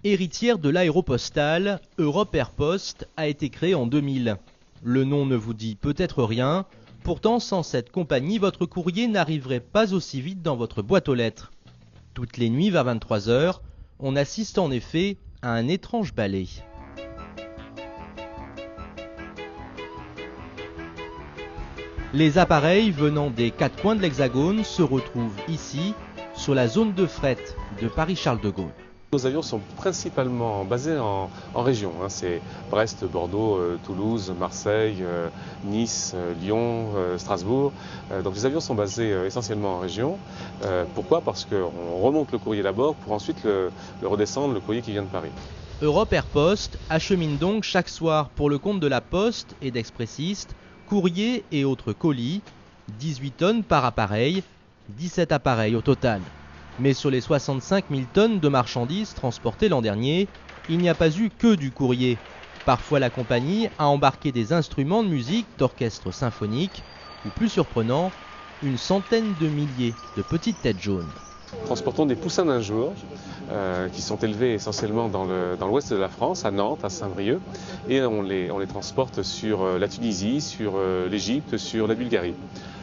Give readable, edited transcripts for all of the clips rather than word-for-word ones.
Héritière de l'aéropostale, Europe Air Post a été créée en 2000. Le nom ne vous dit peut-être rien, pourtant sans cette compagnie, votre courrier n'arriverait pas aussi vite dans votre boîte aux lettres. Toutes les nuits vers 23 h, on assiste en effet à un étrange ballet. Les appareils venant des quatre coins de l'Hexagone se retrouvent ici, sur la zone de fret de Paris-Charles de Gaulle. Nos avions sont principalement basés en région. C'est Brest, Bordeaux, Toulouse, Marseille, Nice, Lyon, Strasbourg. Donc les avions sont basés essentiellement en région. Pourquoi? Parce qu'on remonte le courrier d'abord pour ensuite le redescendre, le courrier qui vient de Paris. Europe Air Post achemine donc chaque soir pour le compte de la Poste et d'expressistes, courriers et autres colis, 18 tonnes par appareil, 17 appareils au total. Mais sur les 65 000 tonnes de marchandises transportées l'an dernier, il n'y a pas eu que du courrier. Parfois la compagnie a embarqué des instruments de musique d'orchestre symphonique, ou plus surprenant, une centaine de milliers de petites têtes jaunes. Transportons des poussins d'un jour qui sont élevés essentiellement dans l'ouest de la France, à Nantes, à Saint-Brieuc, et on les transporte sur la Tunisie, sur l'Égypte, sur la Bulgarie.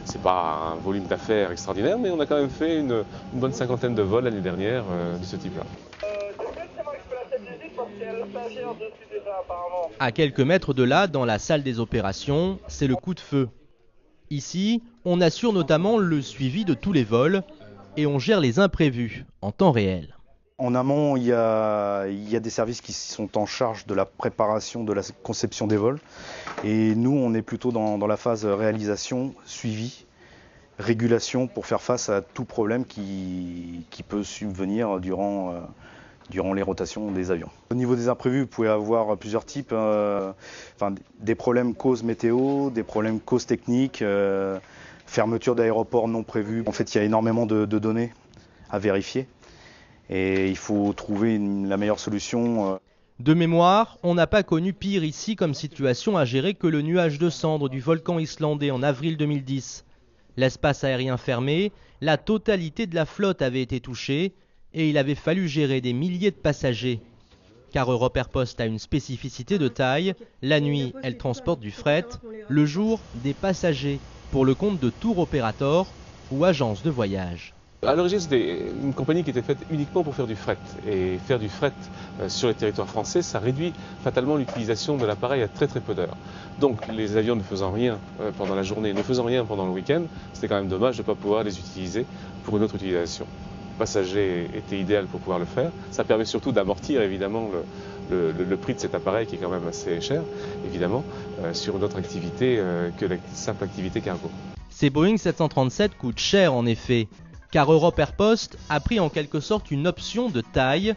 C'est pas un volume d'affaires extraordinaire, mais on a quand même fait une bonne cinquantaine de vols l'année dernière de ce type-là. À quelques mètres de là, dans la salle des opérations, c'est le coup de feu. Ici, on assure notamment le suivi de tous les vols et on gère les imprévus en temps réel. En amont, il y a des services qui sont en charge de la préparation, de la conception des vols. Et nous, on est plutôt dans la phase réalisation, suivi, régulation pour faire face à tout problème qui peut subvenir durant les rotations des avions. Au niveau des imprévus, vous pouvez avoir plusieurs types. Des problèmes causes météo, des problèmes causes techniques, fermeture d'aéroports non prévus. En fait, il y a énormément de données à vérifier. Et il faut trouver la meilleure solution. De mémoire, on n'a pas connu pire ici comme situation à gérer que le nuage de cendres du volcan islandais en avril 2010. L'espace aérien fermé, la totalité de la flotte avait été touchée et il avait fallu gérer des milliers de passagers. Car Europe Air Post a une spécificité de taille, la nuit elle transporte du fret, le jour des passagers pour le compte de tour opérateurs ou agences de voyage. À l'origine, c'était une compagnie qui était faite uniquement pour faire du fret. Et faire du fret sur les territoires français, ça réduit fatalement l'utilisation de l'appareil à très peu d'heures. Donc les avions ne faisant rien pendant la journée, ne faisant rien pendant le week-end, c'était quand même dommage de ne pas pouvoir les utiliser pour une autre utilisation. Le passager était idéal pour pouvoir le faire. Ça permet surtout d'amortir évidemment le prix de cet appareil qui est quand même assez cher, évidemment, sur une autre activité que la simple activité cargo. Ces Boeing 737 coûtent cher en effet. Car Europe Air Post a pris en quelque sorte une option de taille,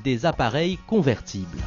des appareils convertibles.